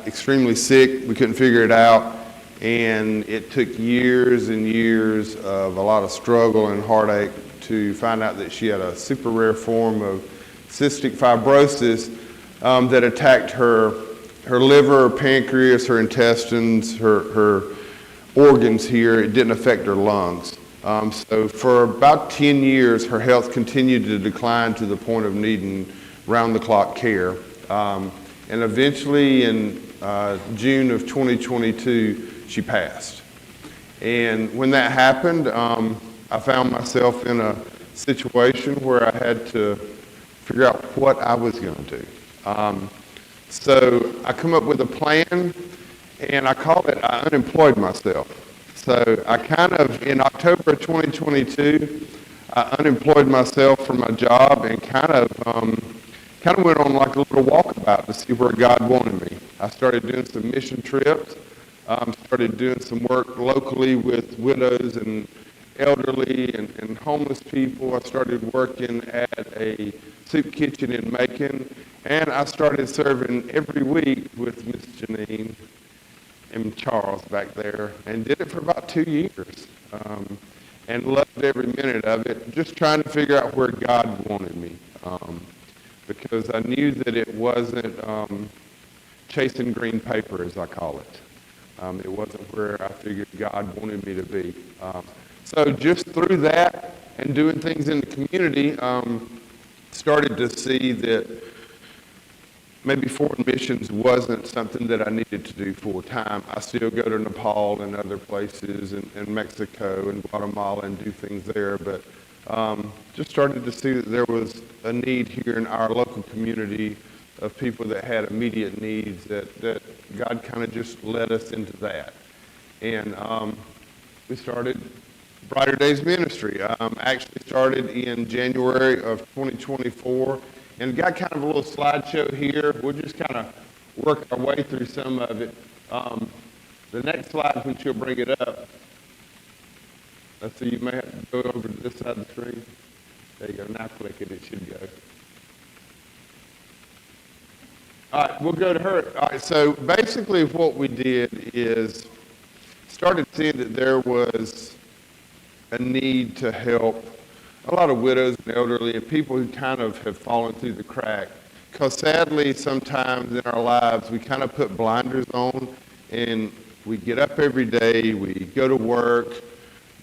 extremely sick. We couldn't figure it out. And it took years and years of a lot of struggle and heartache to find out that she had a super rare form of cystic fibrosis that attacked her liver, her pancreas, her intestines, her organs here. It didn't affect her lungs. So for about 10 years, her health continued to decline to the point of needing round-the-clock care. And eventually in June of 2022, she passed. And when that happened, I found myself in a situation where I had to figure out what I was going to do. So I come up with a plan, and I call it I unemployed myself. So I in October 2022, I unemployed myself from my job and kind of went on like a little walkabout to see where God wanted me. I started doing some mission trips, started doing some work locally with widows and elderly and homeless people. I started working at a soup kitchen in Macon, and I started serving every week with Miss Janine and Charles back there, and did it for about 2 years, and loved every minute of it, just trying to figure out where God wanted me, because I knew that it wasn't chasing green paper, as I call it. It wasn't where I figured God wanted me to be. So just through that and doing things in the community, started to see that maybe foreign missions wasn't something that I needed to do full time. I still go to Nepal and other places, and Mexico and Guatemala and do things there, but just started to see that there was a need here in our local community of people that had immediate needs, that God kind of just led us into that. And we started Brighter Days Ministry. Actually started in January of 2024, and got kind of a little slideshow here. We'll just kind of work our way through some of it. The next slide, when she'll bring it up, let's see, you may have to go over to this side of the screen. There you go, now click it, it should go. All right, we'll go to her. All right, so basically what we did is started seeing that there was a need to help a lot of widows and elderly and people who kind of have fallen through the crack. Because sadly, sometimes in our lives, we kind of put blinders on, and we get up every day, we go to work,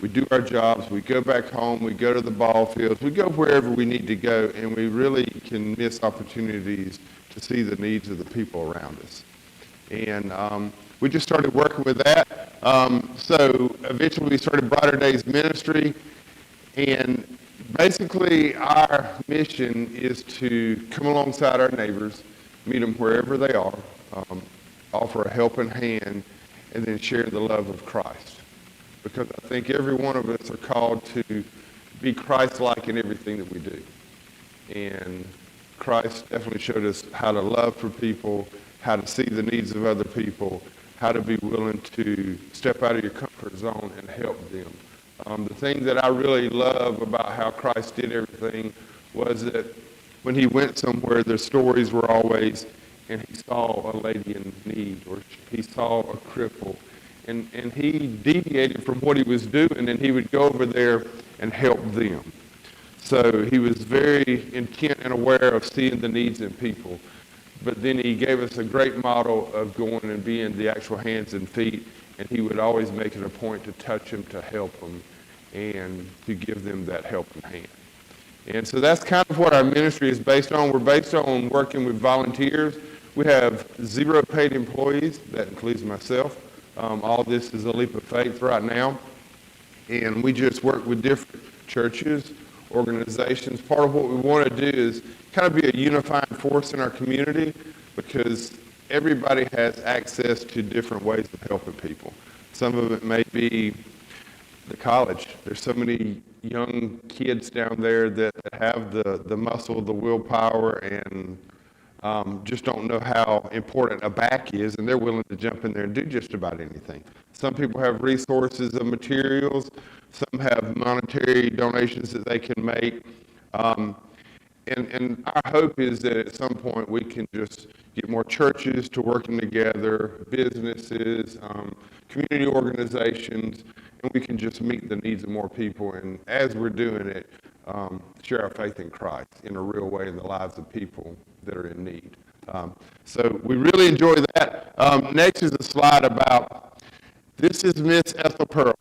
we do our jobs, we go back home, we go to the ball fields, we go wherever we need to go, and we really can miss opportunities to see the needs of the people around us. And we just started working with that. So eventually we started Brighter Days Ministry, and basically our mission is to come alongside our neighbors, meet them wherever they are, offer a helping hand, and then share the love of Christ. Because I think every one of us are called to be Christ-like in everything that we do. And Christ definitely showed us how to love for people, how to see the needs of other people, how to be willing to step out of your comfort zone and help them. The thing that I really love about how Christ did everything was that when he went somewhere, the stories were always, and he saw a lady in need, or he saw a cripple, and he deviated from what he was doing, and he would go over there and help them. So he was very intent and aware of seeing the needs in people. But then he gave us a great model of going and being the actual hands and feet, and he would always make it a point to touch them, to help them, and to give them that helping hand. And so that's kind of what our ministry is based on. We're based on working with volunteers. We have 0 paid employees. That includes myself. All this is a leap of faith right now. And we just work with different churches, organizations. Part of what we want to do is kind of be a unifying force in our community, because everybody has access to different ways of helping people. Some of it may be the college. There's so many young kids down there that have the muscle, the willpower, and just don't know how important a back is, and they're willing to jump in there and do just about anything. Some people have resources of materials. Some have monetary donations that they can make. And our hope is that at some point we can just get more churches to working together, businesses, community organizations, and we can just meet the needs of more people. And as we're doing it, share our faith in Christ in a real way in the lives of people that are in need. So we really enjoy that. Next is a slide about, this is Miss Ethel Pearl.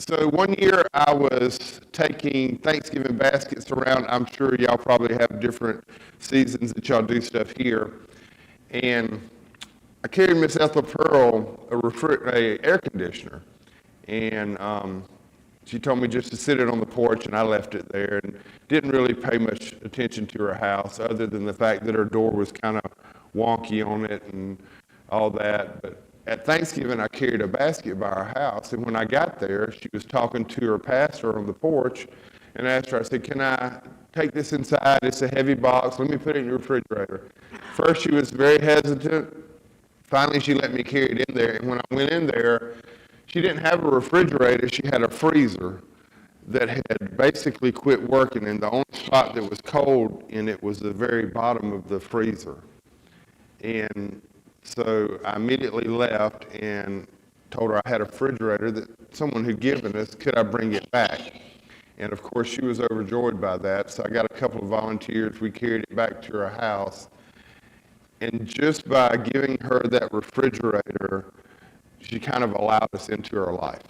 So one year I was taking Thanksgiving baskets around. I'm sure y'all probably have different seasons that y'all do stuff here. And I carried Miss Ethel Pearl a air conditioner. And she told me just to sit it on the porch, and I left it there and didn't really pay much attention to her house other than the fact that her door was kind of wonky on it and all that. But at Thanksgiving, I carried a basket by our house, and when I got there, she was talking to her pastor on the porch, and I asked her, I said, can I take this inside? It's a heavy box. Let me put it in your refrigerator. First, she was very hesitant. Finally, she let me carry it in there, and when I went in there, she didn't have a refrigerator. She had a freezer that had basically quit working, and the only spot that was cold in it was the very bottom of the freezer. And so I immediately left and told her I had a refrigerator that someone had given us. Could I bring it back? And of course, she was overjoyed by that. So I got a couple of volunteers. We carried it back to her house. And just by giving her that refrigerator, she kind of allowed us into her life.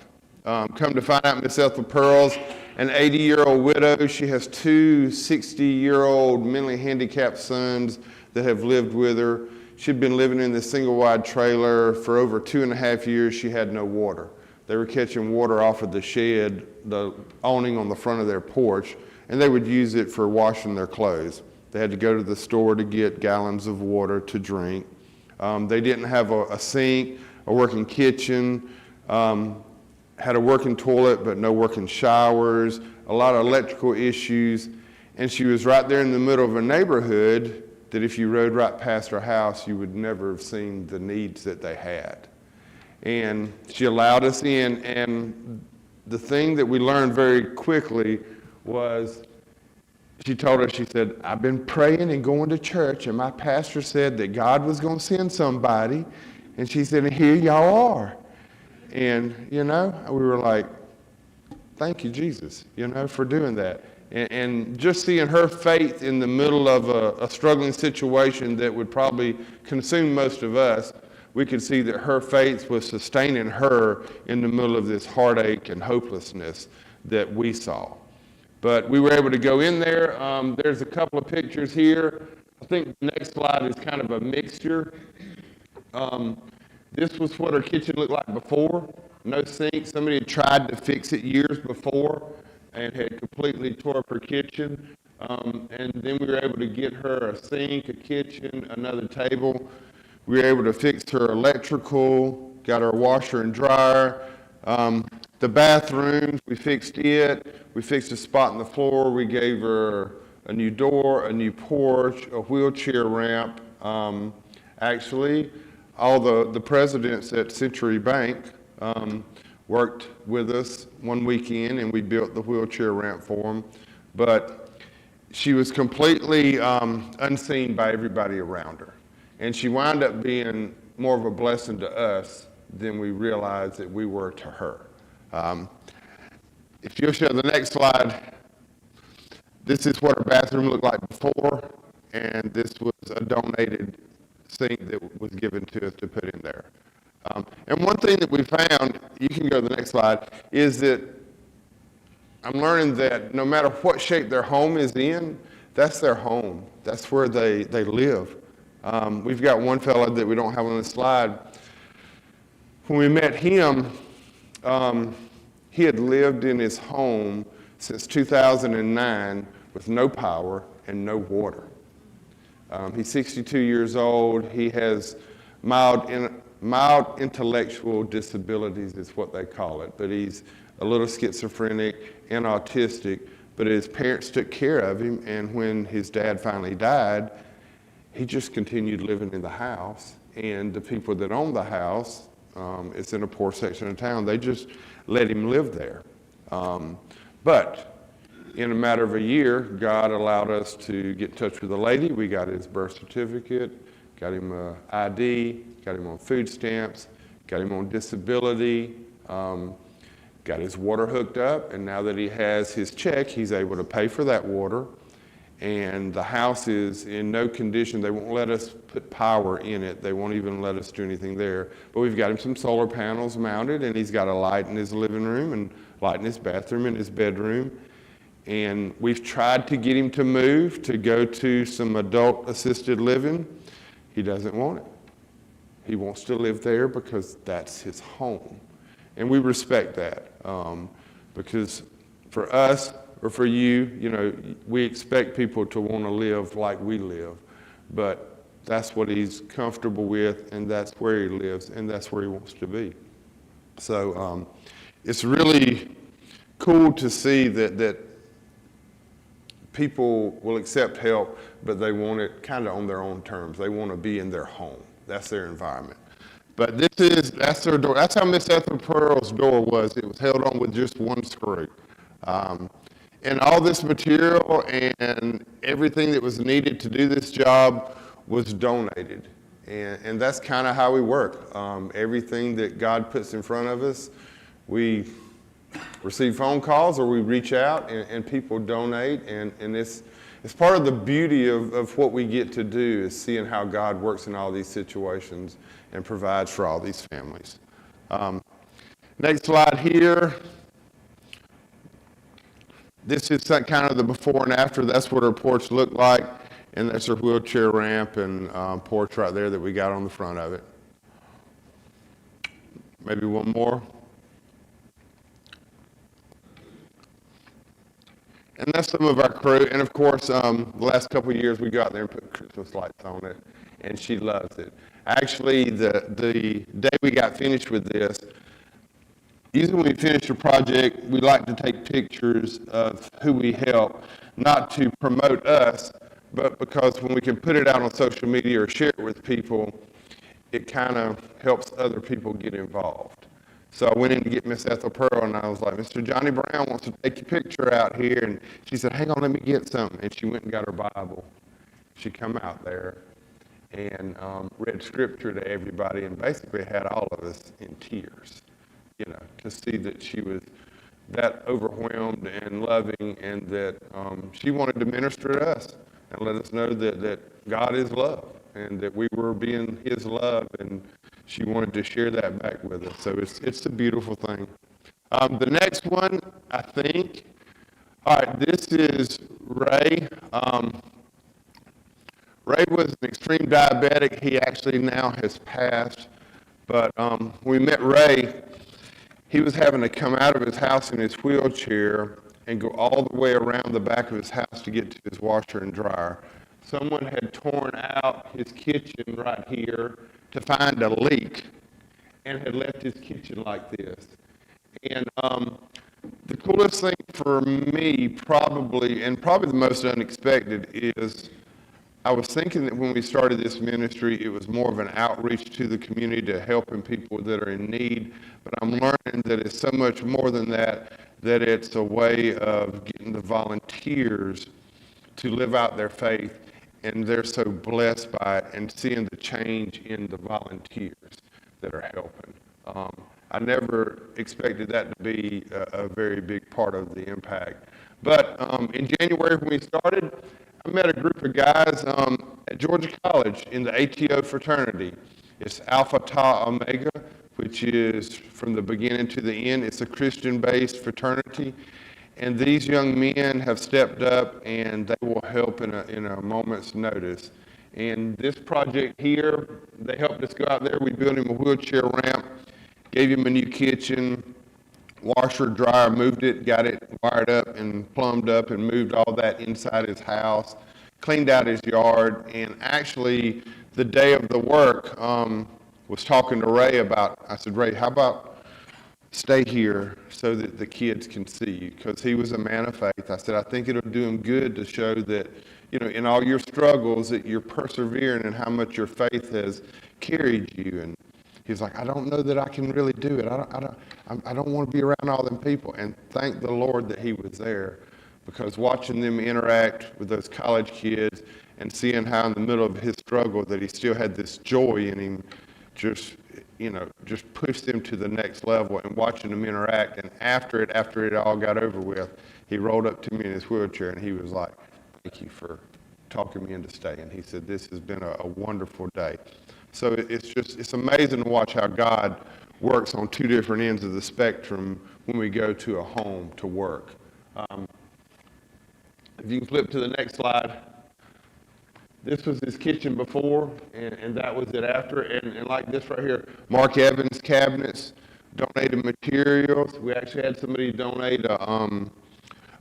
Come to find out, Miss Ethel Pearl's an 80-year-old widow. She has two 60-year-old mentally handicapped sons that have lived with her. She'd been living in this single-wide trailer for over 2.5 years. She had no water. They were catching water off of the shed, the awning on the front of their porch, and they would use it for washing their clothes. They had to go to the store to get gallons of water to drink. They didn't have a sink, a working kitchen, had a working toilet but no working showers, a lot of electrical issues, and she was right there in the middle of a neighborhood that if you rode right past her house, you would never have seen the needs that they had. And she allowed us in, and the thing that we learned very quickly was, she told us, she said, I've been praying and going to church, and my pastor said that God was going to send somebody, and she said, and here y'all are. And, we were like, thank you, Jesus, for doing that. And just seeing her faith in the middle of a struggling situation that would probably consume most of us, we could see that her faith was sustaining her in the middle of this heartache and hopelessness that we saw. But we were able to go in there. There's a couple of pictures here. I think the next slide is kind of a mixture. This was what her kitchen looked like before. No sink. Somebody had tried to fix it years before and had completely tore up her kitchen. And then we were able to get her a sink, a kitchen, another table. We were able to fix her electrical, got her a washer and dryer. The bathrooms, we fixed it. We fixed a spot in the floor. We gave her a new door, a new porch, a wheelchair ramp. Actually, all the presidents at Century Bank worked with us one weekend, and we built the wheelchair ramp for them. But she was completely unseen by everybody around her. And she wound up being more of a blessing to us than we realized that we were to her. If you'll show the next slide, this is what her bathroom looked like before, and this was a donated sink that was given to us to put in there. And one thing that we found, you can go to the next slide, is that I'm learning that no matter what shape their home is in, that's their home. That's where they live. We've got one fellow that we don't have on the slide. When we met him, he had lived in his home since 2009 with no power and no water. He's 62 years old. He has mild intellectual disabilities is what they call it, but he's a little schizophrenic and autistic, but his parents took care of him, and when his dad finally died, he just continued living in the house, and the people that own the house, it's in a poor section of town, they just let him live there. But in a matter of a year, God allowed us to get in touch with a lady. We got his birth certificate, got him an ID, got him on food stamps, got him on disability, got his water hooked up, and now that he has his check, he's able to pay for that water. And the house is in no condition. They won't let us put power in it. They won't even let us do anything there. But we've got him some solar panels mounted, and he's got a light in his living room and light in his bathroom and his bedroom. And we've tried to get him to move, to go to some adult assisted living. He doesn't want it. He wants to live there because that's his home. And we respect that, because for us, or for you, you know, we expect people to want to live like we live, but that's what he's comfortable with, and that's where he lives, and that's where he wants to be. So it's really cool to see that people will accept help, but they want it kind of on their own terms. They want to be in their home. That's their environment. But that's their door. That's how Miss Ethel Pearl's door was. It was held on with just one screw. And all this material and everything that was needed to do this job was donated. And that's kind of how we work. Everything that God puts in front of us, we receive phone calls or we reach out and people donate. And it's part of the beauty of what we get to do, is seeing how God works in all these situations and provides for all these families. Next slide here. This is kind of the before and after. That's what her porch looked like. And that's her wheelchair ramp and porch right there that we got on the front of it. Maybe one more. And that's some of our crew. And of course, the last couple of years we go out there and put Christmas lights on it. And she loves it. Actually, the day we got finished with this, usually when we finish a project, we like to take pictures of who we help, not to promote us, but because when we can put it out on social media or share it with people, it kind of helps other people get involved. So I went in to get Miss Ethel Pearl, and I was like, Mr. Johnny Brown wants to take your picture out here. And she said, hang on, let me get something. And she went and got her Bible. She come out there and read scripture to everybody and basically had all of us in tears, you know, to see that she was that overwhelmed and loving, and that she wanted to minister to us and let us know that God is love and that we were being his love, and she wanted to share that back with us. So it's a beautiful thing. The next one, I think, all right, this is Ray. Ray was an extreme diabetic. He actually now has passed. But when we met Ray, he was having to come out of his house in his wheelchair and go all the way around the back of his house to get to his washer and dryer. Someone had torn out his kitchen right here to find a leak and had left his kitchen like this. And the coolest thing for me, probably the most unexpected, is I was thinking that when we started this ministry, it was more of an outreach to the community to helping people that are in need. But I'm learning that it's so much more than that, that it's a way of getting the volunteers to live out their faith. And they're so blessed by it, and seeing the change in the volunteers that are helping. I never expected that to be a very big part of the impact. But in January when we started, I met a group of guys at Georgia College in the ATO fraternity. It's Alpha Tau Omega, which is from the beginning to the end. It's a Christian-based fraternity. And these young men have stepped up, and they will help in a moment's notice. And this project here, they helped us go out there. We built him a wheelchair ramp, gave him a new kitchen, washer, dryer, moved it, got it wired up and plumbed up, and moved all that inside his house, cleaned out his yard. And actually, the day of the work, was talking to Ray about, I said, Ray, how about stay here so that the kids can see you? Because he was a man of faith. I said, I think it'll do him good to show that, you know, in all your struggles, that you're persevering and how much your faith has carried you. And he's like, I don't know that I can really do it. I don't want to be around all them people. And thank the Lord that he was there. because watching them interact with those college kids and seeing how in the middle of his struggle that he still had this joy in him, just pushed them to the next level, and watching them interact. And after it all got over with, he rolled up to me in his wheelchair and he was like, "Thank you for talking me into staying." He said, "This has been a wonderful day." So it's amazing to watch how God works on two different ends of the spectrum when we go to a home to work. If you can flip to the next slide. This was his kitchen before, and that was it after. And like this right here, Mark Evans cabinets, donated materials. We actually had somebody donate a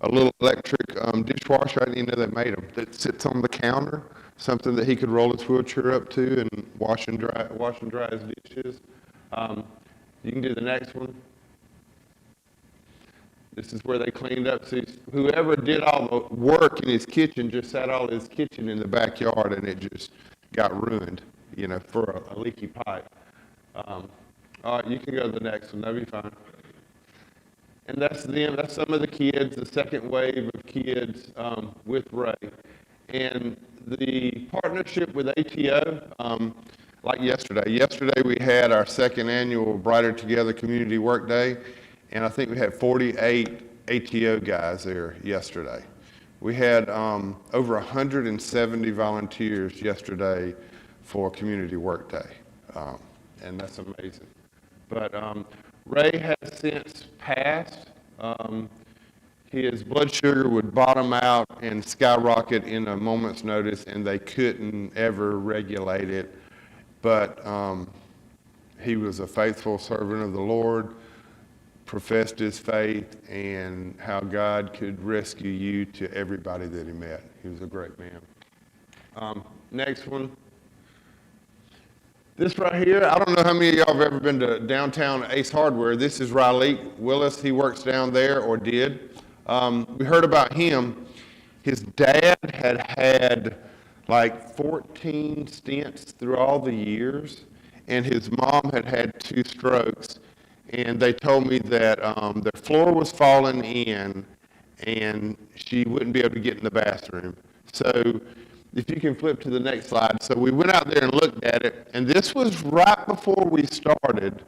little electric dishwasher. I didn't even know they made them, that sits on the counter, something that he could roll his wheelchair up to and wash and dry his dishes. You can do the next one. This is where they cleaned up. So whoever did all the work in his kitchen just sat all his kitchen in the backyard, and it just got ruined, for a leaky pipe. All right, you can go to the next one. That'll be fine. And that's them. That's some of the kids, the second wave of kids with Ray. And the partnership with ATO, like yesterday. Yesterday we had our second annual Brighter Together Community Work Day. And I think we had 48 ATO guys there yesterday. We had over 170 volunteers yesterday for Community Work Day, and that's amazing. But Ray has since passed. His blood sugar would bottom out and skyrocket in a moment's notice, and they couldn't ever regulate it. But he was a faithful servant of the Lord, professed his faith, and how God could rescue you to everybody that he met. He was a great man. Next one. This right here, I don't know how many of y'all have ever been to downtown Ace Hardware. This is Riley Willis. He works down there, or did. We heard about him. His dad had like 14 stents through all the years, and his mom had 2 strokes. And they told me that their floor was falling in and she wouldn't be able to get in the bathroom. So if you can flip to the next slide. So we went out there and looked at it, and this was right before we started.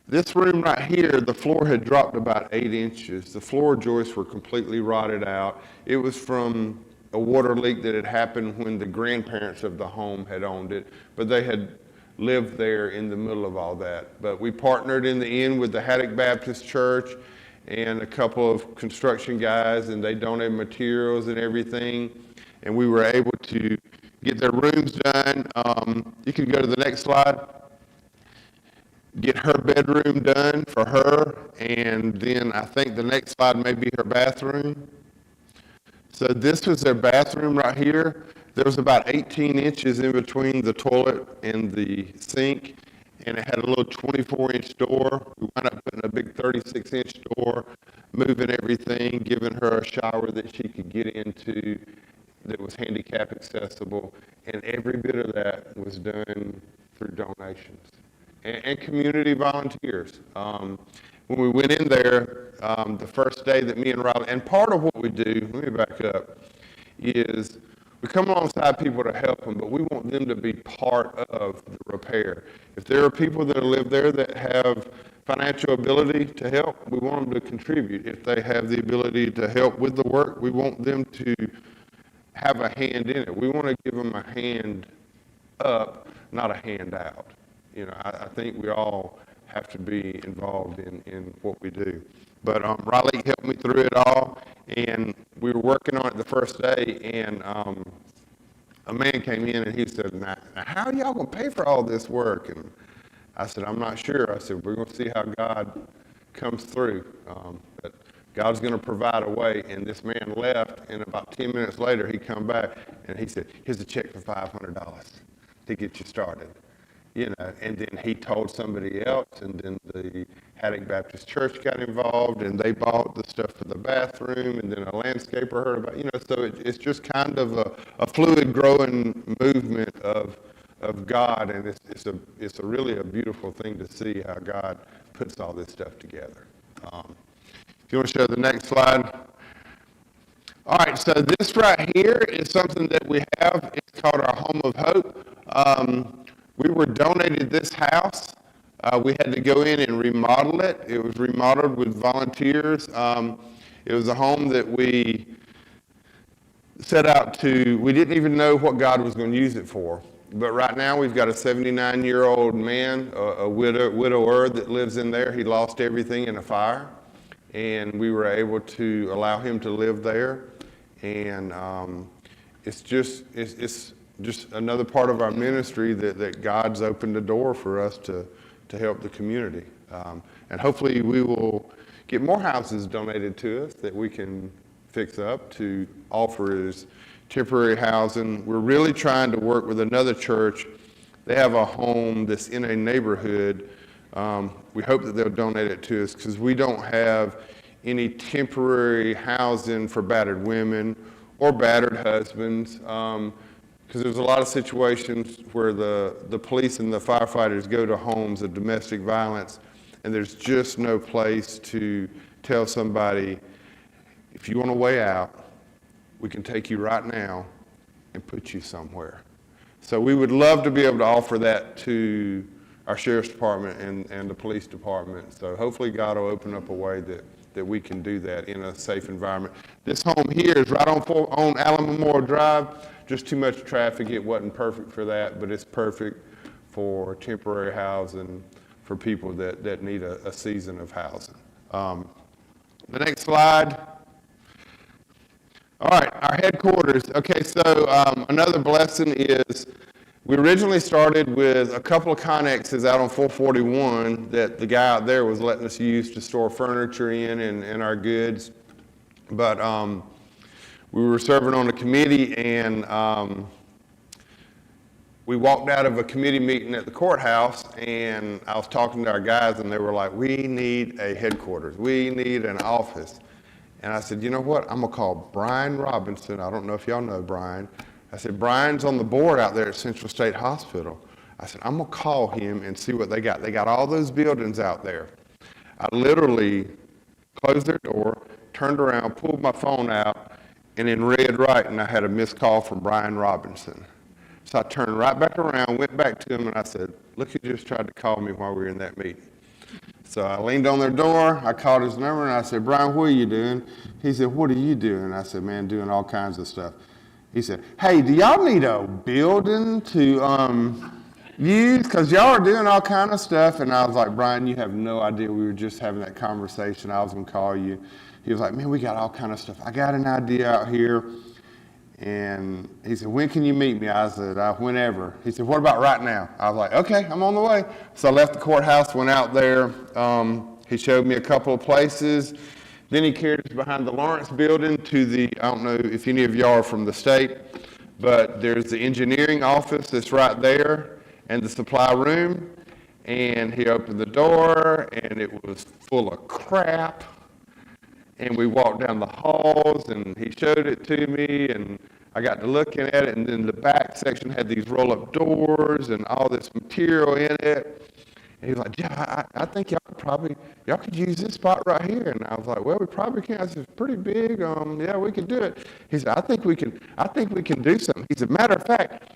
This room right here, the floor had dropped about 8 inches. The floor joists were completely rotted out. It was from a water leak that had happened when the grandparents of the home had owned it, but they had lived there in the middle of all that. But we partnered in the end with the Haddock Baptist Church and a couple of construction guys, and they donated materials and everything, and we were able to get their rooms done. You can go to the next slide. Get her bedroom done for her, and then I think the next slide may be her bathroom. So this was their bathroom right here. There was about 18 inches in between the toilet and the sink, and it had a little 24-inch door. We wound up putting a big 36-inch door, moving everything, giving her a shower that she could get into that was handicap accessible, and every bit of that was done through donations and community volunteers. When we went in there, the first day that me and Riley, and part of what we do, let me back up, is we come alongside people to help them, but we want them to be part of the repair. If there are people that live there that have financial ability to help, we want them to contribute. If they have the ability to help with the work, we want them to have a hand in it. We want to give them a hand up, not a hand out. I think we all have to be involved in what we do. But Riley helped me through it all, and we were working on it the first day, and a man came in and he said, now how are y'all going to pay for all this work? And I said, I'm not sure. I said, we're going to see how God comes through. But God's going to provide a way. And this man left, and about 10 minutes later, he come back, and he said, here's a check for $500 to get you started. And then he told somebody else, and then the Haddock Baptist Church got involved, and they bought the stuff for the bathroom, and then a landscaper heard about, so it's just kind of a fluid growing movement of God, and it's a really a beautiful thing to see how God puts all this stuff together. If you want to show the next slide. All right, so this right here is something that we have. It's called our Home of Hope. We were donated this house. We had to go in and remodel it. It was remodeled with volunteers. It was a home that we set out to, we didn't even know what God was going to use it for. But right now we've got a 79-year-old man, a widower that lives in there. He lost everything in a fire, and we were able to allow him to live there. And it's just another part of our ministry that God's opened the door for us to help the community. And hopefully we will get more houses donated to us that we can fix up to offer as temporary housing. We're really trying to work with another church. They have a home that's in a neighborhood. We hope that they'll donate it to us because we don't have any temporary housing for battered women or battered husbands. Because there's a lot of situations where the police and the firefighters go to homes of domestic violence, and there's just no place to tell somebody, if you want a way out, we can take you right now and put you somewhere. So we would love to be able to offer that to our sheriff's department and the police department. So hopefully God will open up a way that we can do that in a safe environment. This home here is right on Allen Memorial Drive. Just too much traffic. It wasn't perfect for that, but it's perfect for temporary housing for people that need a season of housing. The next slide. All right, our headquarters. Okay, so another blessing is we originally started with a couple of connexes out on 441 that the guy out there was letting us use to store furniture in and our goods. But we were serving on a committee, and we walked out of a committee meeting at the courthouse, and I was talking to our guys, and they were like, we need a headquarters. We need an office. And I said, you know what? I'm going to call Brian Robinson. I don't know if y'all know Brian. I said, Brian's on the board out there at Central State Hospital. I said, I'm going to call him and see what they got. They got all those buildings out there. I literally closed their door, turned around, pulled my phone out, and in read right, and I had a missed call from Brian Robinson. So I turned right back around, went back to him, and I said, look, he just tried to call me while we were in that meeting. So I leaned on their door, I called his number, and I said, Brian, what are you doing? He said, what are you doing? I said, man, doing all kinds of stuff. He said, hey, do y'all need a building to use? Because y'all are doing all kind of stuff. And I was like, Brian, you have no idea. We were just having that conversation. I was going to call you. He was like, man, we got all kind of stuff. I got an idea out here. And he said, when can you meet me? I said, whenever. He said, what about right now? I was like, okay, I'm on the way. So I left the courthouse, went out there. He showed me a couple of places. Then he carried us behind the Lawrence building to the, I don't know if any of y'all are from the state, but there's the engineering office that's right there and the supply room. And he opened the door and it was full of crap. And we walked down the halls, and he showed it to me, and I got to looking at it, and then the back section had these roll-up doors and all this material in it. And he was like, yeah, I think y'all could use this spot right here. And I was like, well, we probably can. I said, it's pretty big. Yeah, we could do it. He said, I think we can do something. He said, matter of fact,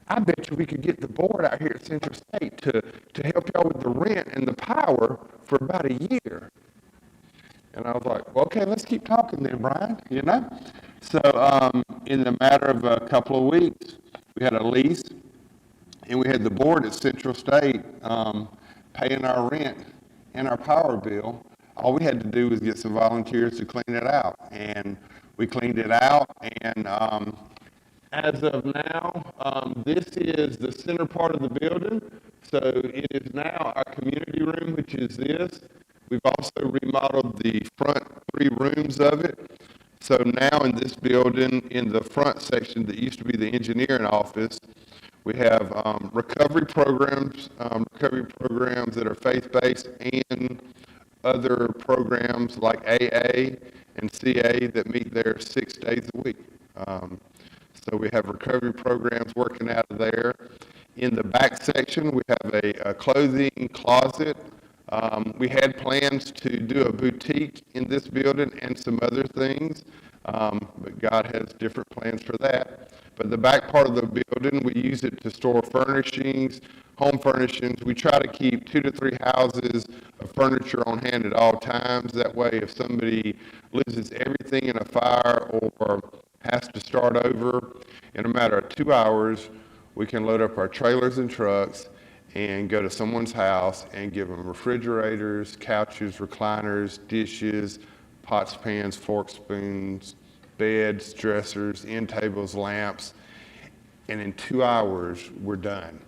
I bet you we could get the board out here at Central State to help y'all with the rent and the power for about a year. And I was like, well, okay, let's keep talking then, Brian, you know? So in the matter of a couple of weeks, we had a lease, and we had the board at Central State paying our rent and our power bill. All we had to do was get some volunteers to clean it out. And we cleaned it out, and as of now, this is the center part of the building. So it is now our community room, which is this. We've also remodeled the front 3 rooms of it. So now in this building, in the front section that used to be the engineering office, we have recovery programs that are faith-based, and other programs like AA and CA that meet there 6 days a week. So we have recovery programs working out of there. In the back section, we have a clothing closet We had plans to do a boutique in this building and some other things, but God has different plans for that. But the back part of the building, we use it to store furnishings, home furnishings. We try to keep 2 to 3 houses of furniture on hand at all times. That way, if somebody loses everything in a fire or has to start over, in a matter of 2 hours, we can load up our trailers and trucks and go to someone's house and give them refrigerators, couches, recliners, dishes, pots, pans, forks, spoons, beds, dressers, end tables, lamps, and in 2 hours, we're done.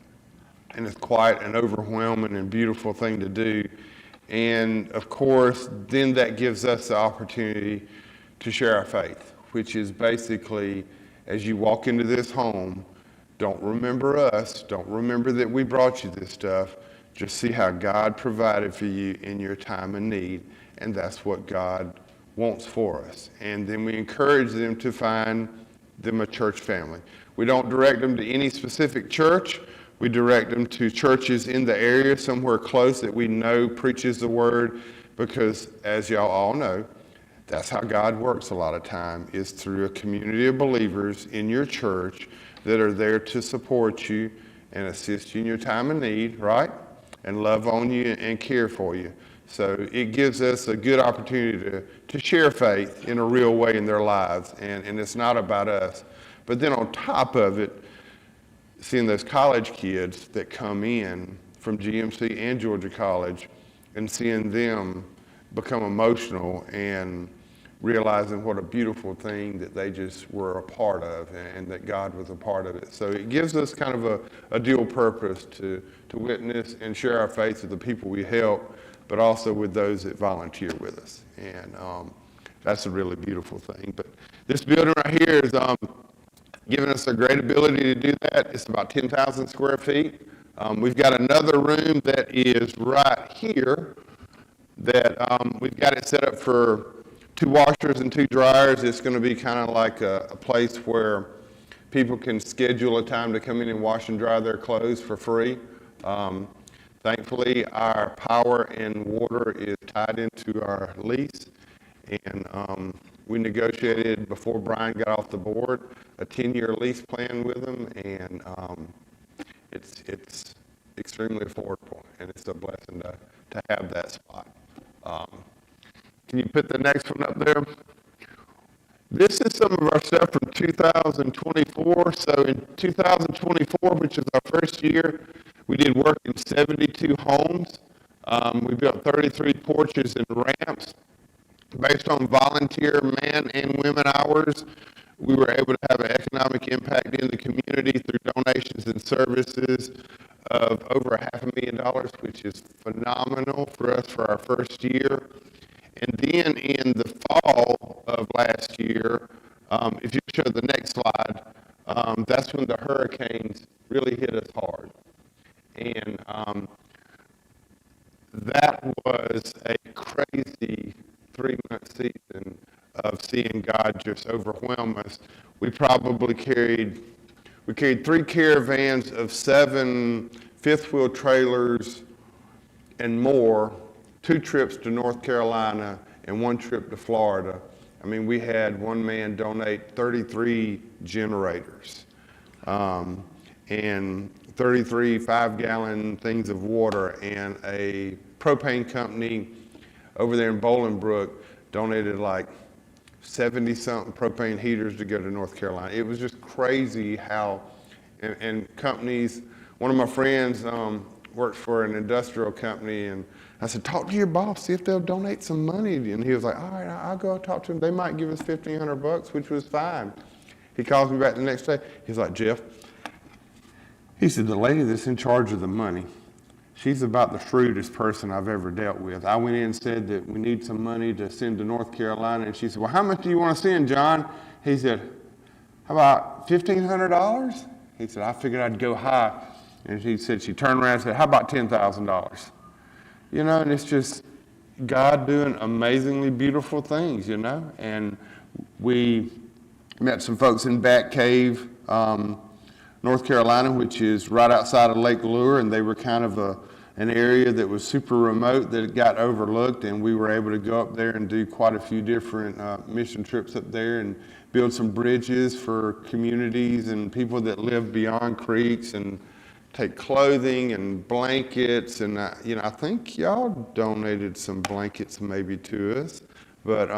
And it's quite an overwhelming and beautiful thing to do. And of course, then that gives us the opportunity to share our faith, which is basically, as you walk into this home, don't remember us, don't remember that we brought you this stuff, just see how God provided for you in your time of need, and that's what God wants for us. And then we encourage them to find them a church family. We don't direct them to any specific church. We direct them to churches in the area, somewhere close that we know preaches the word, because as y'all all know, that's how God works a lot of time, is through a community of believers in your church that are there to support you and assist you in your time of need, right? And love on you and care for you. So it gives us a good opportunity to share faith in a real way in their lives, and it's not about us. But then on top of it, seeing those college kids that come in from GMC and Georgia College and seeing them become emotional and realizing what a beautiful thing that they just were a part of and that God was a part of it. So it gives us kind of a dual purpose to witness and share our faith with the people we help, but also with those that volunteer with us. And that's a really beautiful thing. But this building right here is giving us a great ability to do that. It's about 10,000 square feet. We've got another room that is right here that we've got it set up for 2 washers and 2 dryers. It's going to be kind of like a place where people can schedule a time to come in and wash and dry their clothes for free. Thankfully, our power and water is tied into our lease, and we negotiated before Brian got off the board a 10-year lease plan with them, and it's extremely affordable, and it's a blessing to have that spot. Can you put the next one up there? This is some of our stuff from 2024. So in 2024, which is our first year, we did work in 72 homes. We built 33 porches and ramps. Based on volunteer man and women hours, we were able to have an economic impact in the community through donations and services of over $500,000, which is phenomenal for us for our first year. And then in the fall of last year, if you show the next slide, that's when the hurricanes really hit us hard. And that was a crazy 3-month season of seeing God just overwhelm us. We carried 3 caravans of 7 fifth-wheel trailers and more, 2 trips to North Carolina and 1 trip to Florida. I mean, we had one man donate 33 generators and 33 5-gallon things of water, and a propane company over there in Bolingbrook donated like 70-something propane heaters to go to North Carolina. It was just crazy how, and companies, one of my friends worked for an industrial company, and I said, talk to your boss, see if they'll donate some money. And he was like, all right, I'll go talk to them. They might give us $1,500, which was fine. He calls me back the next day. He's like, Jeff, he said, the lady that's in charge of the money, she's about the shrewdest person I've ever dealt with. I went in and said that we need some money to send to North Carolina, and she said, well, how much do you want to send, John? He said, how about $1,500? He said, I figured I'd go high. And he said, she turned around and said, how about $10,000? You know, and it's just God doing amazingly beautiful things, you know. And we met some folks in Bat Cave, North Carolina, which is right outside of Lake Lure, and they were kind of an area that was super remote that got overlooked, and we were able to go up there and do quite a few different mission trips up there and build some bridges for communities and people that live beyond creeks, and take clothing and blankets. And I think y'all donated some blankets maybe to us, but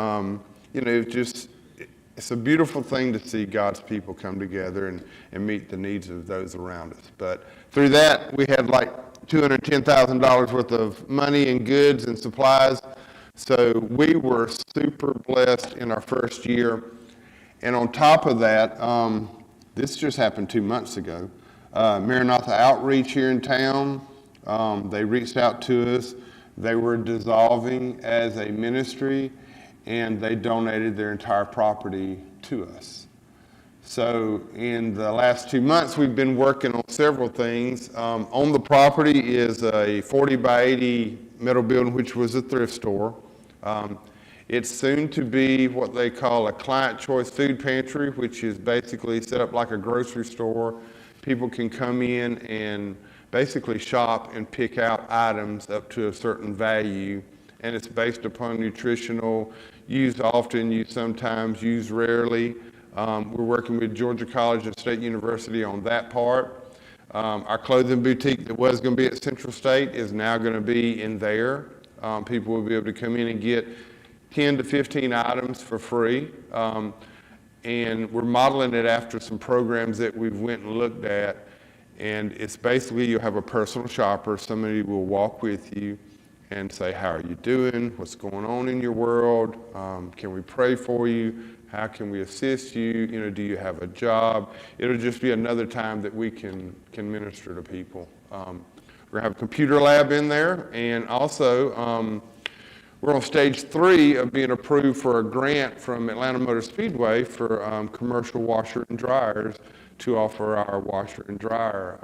it's a beautiful thing to see God's people come together and meet the needs of those around us. But through that, we had like $210,000 worth of money and goods and supplies. So we were super blessed in our first year. And on top of that, this just happened 2 months ago. Maranatha Outreach here in town, they reached out to us. They were dissolving as a ministry, and they donated their entire property to us. So in the last 2 months, we've been working on several things. On the property is a 40 by 80 metal building, which was a thrift store. It's soon to be what they call a client choice food pantry, which is basically set up like a grocery store. People can come in and basically shop and pick out items up to a certain value, and it's based upon nutritional, used often, used sometimes, used rarely. We're working with Georgia College and State University on that part. Our clothing boutique that was going to be at Central State is now going to be in there. People will be able to come in and get 10 to 15 items for free. And we're modeling it after some programs that we've went and looked at. And it's basically, you'll have a personal shopper. Somebody will walk with you and say, how are you doing? What's going on in your world? Can we pray for you? How can we assist you? Do you have a job? It'll just be another time that we can minister to people. We're gonna have a computer lab in there, and also we're on stage 3 of being approved for a grant from Atlanta Motor Speedway for commercial washer and dryers to offer our washer and dryer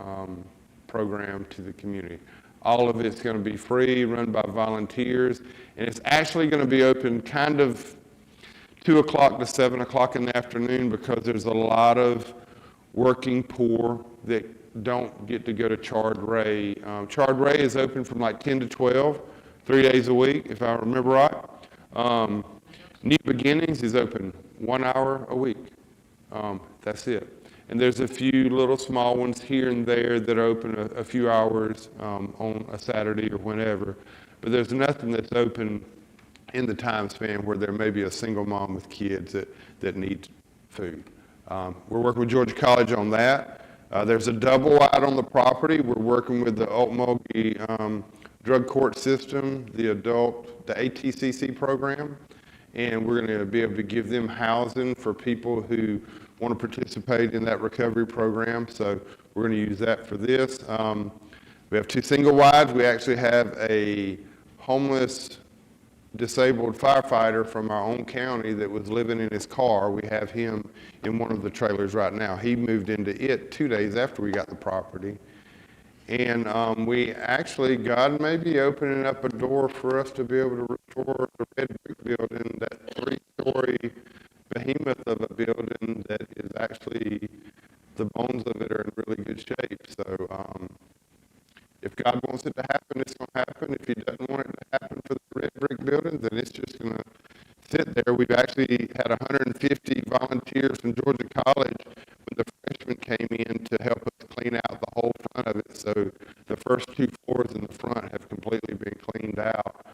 program to the community. All of it's going to be free, run by volunteers, and it's actually going to be open kind of 2 o'clock to 7 o'clock in the afternoon, because there's a lot of working poor that don't get to go to Chard Ray. Chard Ray is open from like 10 to 12, 3 days a week, if I remember right. New Beginnings is open 1 hour a week. That's it. And there's a few little small ones here and there that are open a few hours on a Saturday or whenever. But there's nothing that's open in the time span where there may be a single mom with kids that need food. We're working with Georgia College on that. There's a double wide on the property. We're working with the Okmulgee drug court system, the ATCC program, and we're going to be able to give them housing for people who want to participate in that recovery program. So we're going to use that for this. We have 2 single wides. We actually have a homeless disabled firefighter from our own county that was living in his car. We have him in one of the trailers right now. He moved into it 2 days after we got the property. And God may be opening up a door for us to be able to restore the red brick building, that 3-story behemoth of a building that is actually, the bones of it are in really good shape. So if God wants it to happen, it's going to happen. If he doesn't want it to happen for the red brick building, then it's just going to sit there. We've actually had 150 volunteers from Georgia College when the freshmen came in to help us clean out the whole front of it. So the first 2 floors in the front have completely been cleaned out.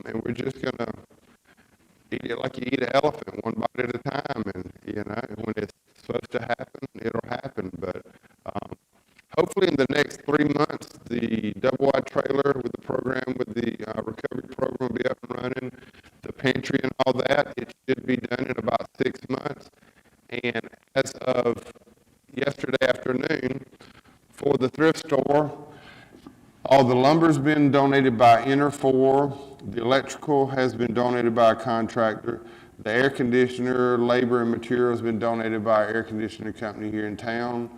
And we're just going to eat it like you eat an elephant, one bite at a time. And, when it's supposed to happen, it'll happen. But hopefully in the next 3 months, the double-wide trailer with the program, with the recovery program will be up and running. The pantry and all that, it should be done in about 6 months. And as of yesterday afternoon, for the thrift store, all the lumber's been donated by Inner4. The electrical has been donated by a contractor. The air conditioner, labor, and material has been donated by an air conditioner company here in town.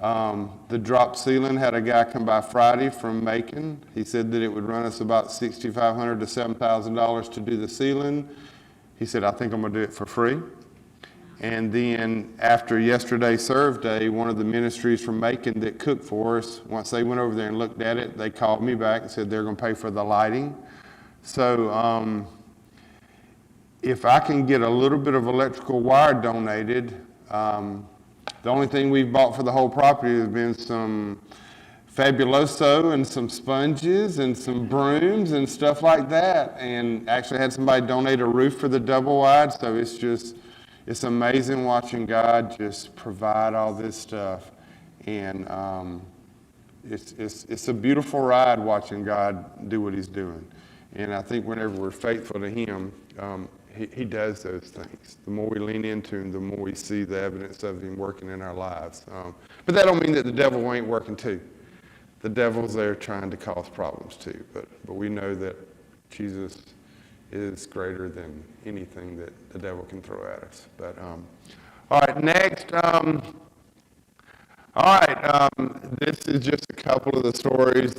The drop ceiling had a guy come by Friday from Macon. He said that it would run us about $6,500 to $7,000 to do the ceiling. He said, I think I'm going to do it for free. And then after yesterday's serve day, one of the ministries from Macon that cooked for us, once they went over there and looked at it, they called me back and said they're going to pay for the lighting. So if I can get a little bit of electrical wire donated, the only thing we've bought for the whole property has been some Fabuloso and some sponges and some brooms and stuff like that. And actually had somebody donate a roof for the double wide. So it's amazing watching God just provide all this stuff. And it's a beautiful ride watching God do what he's doing. And I think whenever we're faithful to him, he does those things. The more we lean into him, the more we see the evidence of him working in our lives. But that don't mean that the devil ain't working too. The devil's there trying to cause problems too. But we know that Jesus is greater than anything that the devil can throw at us. But all right, next. This is just a couple of the stories.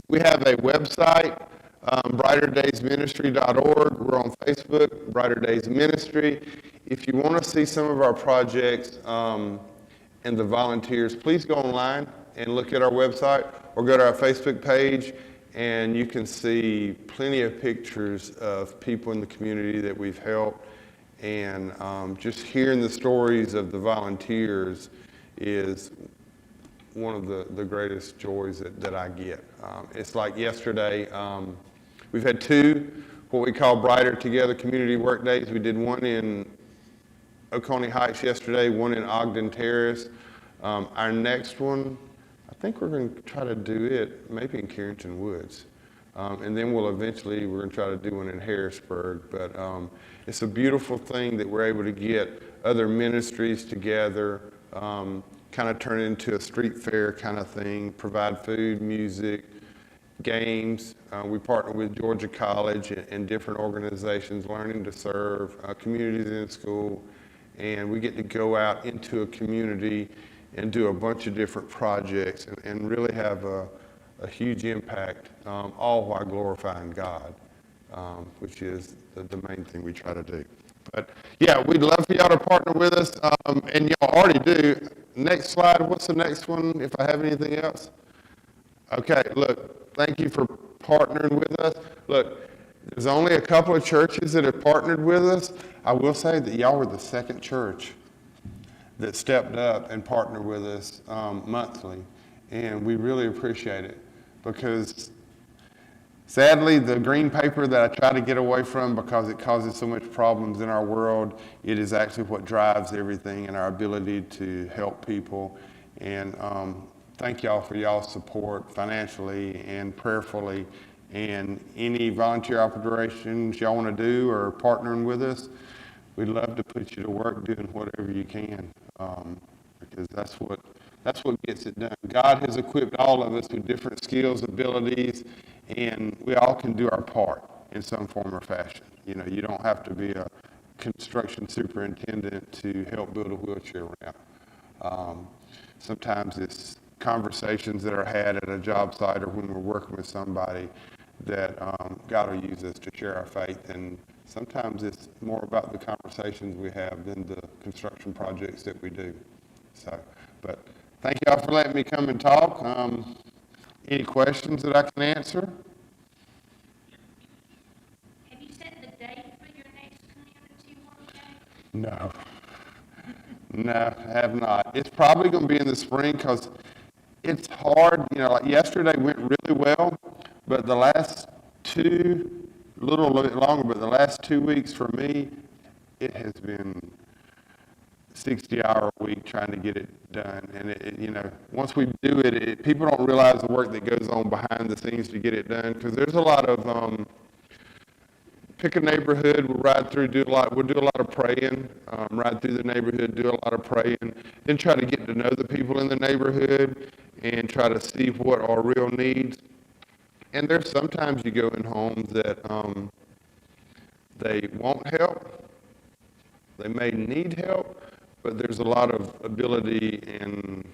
We have a website. BrighterDaysMinistry.org. We're on Facebook, Brighter Days Ministry. If you want to see some of our projects and the volunteers, please go online and look at our website or go to our Facebook page, and you can see plenty of pictures of people in the community that we've helped. And just hearing the stories of the volunteers is one of the greatest joys that I get. It's like yesterday, we've had two, what we call Brighter Together community work days. We did one in Oconee Heights yesterday, one in Ogden Terrace. Our next one, I think we're going to try to do it maybe in Carrington Woods. And then we're going to try to do one in Harrisburg. But it's a beautiful thing that we're able to get other ministries together, kind of turn it into a street fair kind of thing, provide food, music, games. We partner with Georgia College and different organizations, Learning to Serve, communities in school, and we get to go out into a community and do a bunch of different projects and really have a huge impact, all while glorifying God, which is the main thing we try to do. But yeah, we'd love for y'all to partner with us, and y'all already do. Next slide, what's the next one, if I have anything else? Okay, look, thank you for partnering with us. Look, there's only a couple of churches that have partnered with us. I will say that y'all were the second church that stepped up and partnered with us monthly, and we really appreciate it because sadly, the green paper that I try to get away from because it causes so much problems in our world, it is actually what drives everything and our ability to help people. And thank y'all for y'all's support financially and prayerfully. And any volunteer operations y'all want to do or partnering with us, we'd love to put you to work doing whatever you can, because that's what gets it done. God has equipped all of us with different skills, abilities, and we all can do our part in some form or fashion. You know, you don't have to be a construction superintendent to help build a wheelchair ramp. Sometimes it's conversations that are had at a job site or when we're working with somebody that God will use us to share our faith, and sometimes it's more about the conversations we have than the construction projects that we do. So, but thank y'all for letting me come and talk. Any questions that I can answer? Have you set the date for your next community work day? No. No, I have not. It's probably going to be in the spring because it's hard. You know, like yesterday went really well, but the last two, a little bit longer, but the last 2 weeks for me, it has been 60-hour a week trying to get it done. And you know, once we do it, people don't realize the work that goes on behind the scenes to get it done, because there's a lot of pick a neighborhood, we'll ride through, we'll do a lot of praying, ride through the neighborhood, do a lot of praying, then try to get to know the people in the neighborhood and try to see what are real needs. And there's sometimes you go in homes that they won't help, they may need help, but there's a lot of ability and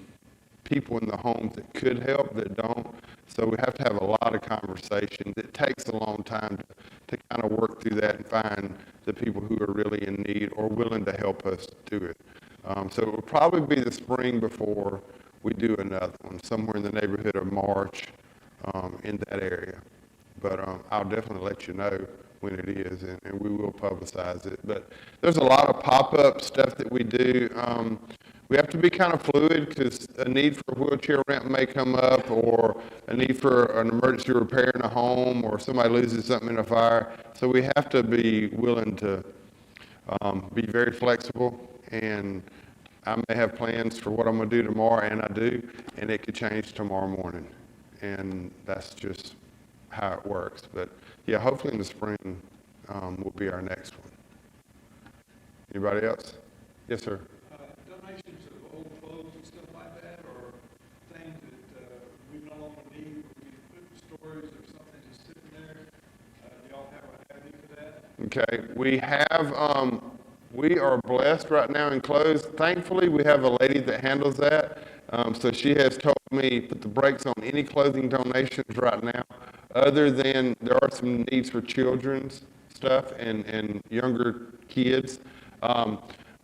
people in the homes that could help that don't. So we have a lot of conversations. It takes a long time to kind of work through that and find the people who are really in need or willing to help us do it. So it will probably be the spring before we do another one, somewhere in the neighborhood of March in that area. But I'll definitely let you know when it is, and we will publicize it. But there's a lot of pop-up stuff that we do. We have to be kind of fluid because a need for a wheelchair ramp may come up, or a need for an emergency repair in a home, or somebody loses something in a fire. So we have to be willing to be very flexible, and I may have plans for what I'm going to do tomorrow, and I do, and it could change tomorrow morning. And that's just how it works. But yeah, hopefully in the spring will be our next one. Anybody else? Yes, sir. Donations of old clothes and stuff like that, or things that we no longer need, we put in storage or something just sitting there. Do y'all have a habit for that? Okay, we are blessed right now in clothes. Thankfully, we have a lady that handles that. So she has told me put the brakes on any clothing donations right now, other than there are some needs for children's stuff and younger kids.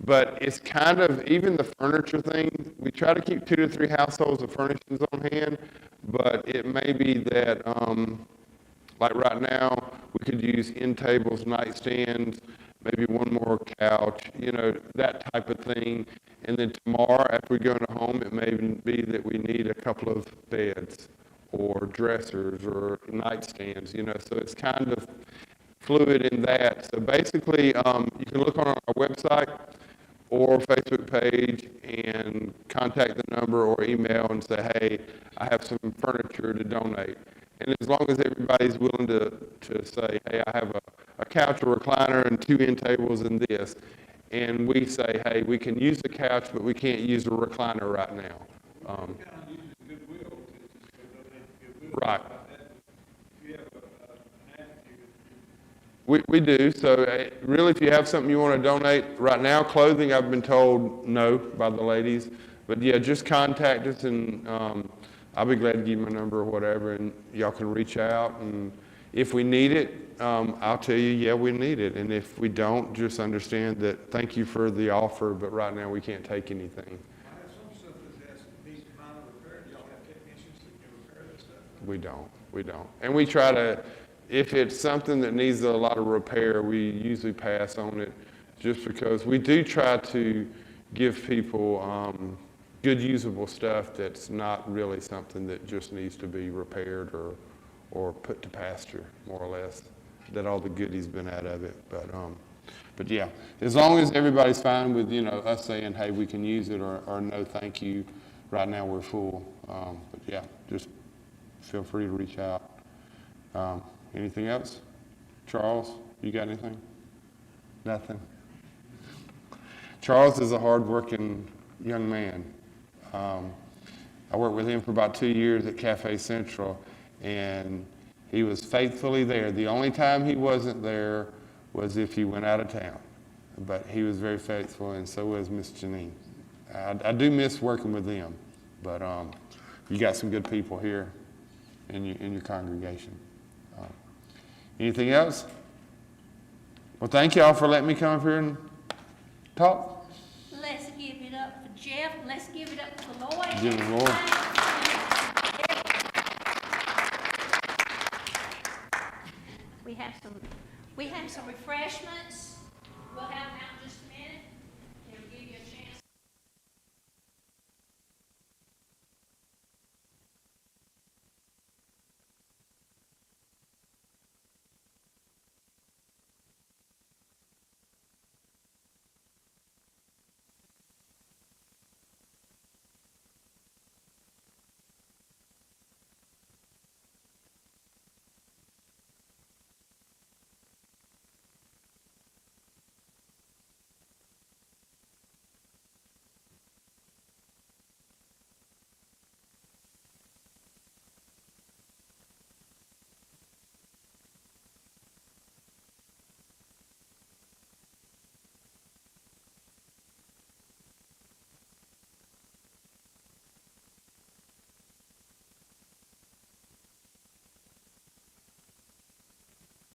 But it's kind of, even the furniture thing, we try to keep 2 to 3 households of furnishings on hand, but it may be that, like right now, we could use end tables, nightstands, maybe one more couch, that type of thing. And then tomorrow, after we go into home, it may even be that we need a couple of beds or dressers or nightstands, so it's kind of fluid in that. So basically, you can look on our website or Facebook page and contact the number or email and say, hey, I have some furniture to donate. And as long as everybody's willing to say, hey, I have a couch, a recliner, and 2 end tables and this, and we say, hey, we can use the couch, but we can't use the recliner right now. We kind of use goodwill to donate goodwill. Right. If you have an attitude. We do. So really, if you have something you want to donate right now, clothing, I've been told no by the ladies. But yeah, just contact us, and I'll be glad to give you my number or whatever, and y'all can reach out. And if we need it, I'll tell you, yeah, we need it. And if we don't, just understand that thank you for the offer, but right now we can't take anything. I have some stuff that has needs minor repair. Do y'all have technicians that can repair that stuff? We don't. And we try to, if it's something that needs a lot of repair, we usually pass on it, just because we do try to give people good usable stuff that's not really something that just needs to be repaired or put to pasture, more or less, that all the goodies been out of it. But yeah, as long as everybody's fine with, us saying, hey, we can use it, or no, thank you, right now we're full. But yeah, just feel free to reach out. Anything else? Charles, you got anything? Nothing? Charles is a hard-working young man. I worked with him for about 2 years at Cafe Central, and he was faithfully there. The only time he wasn't there was if he went out of town. But he was very faithful, and so was Miss Janine. I do miss working with them, but you got some good people here in your congregation. Anything else? Well, thank y'all for letting me come up here and talk. Let's give it up for Jeff. Let's give it up for the Lord. Give the Lord. We have some refreshments. We'll have them out in just a minute.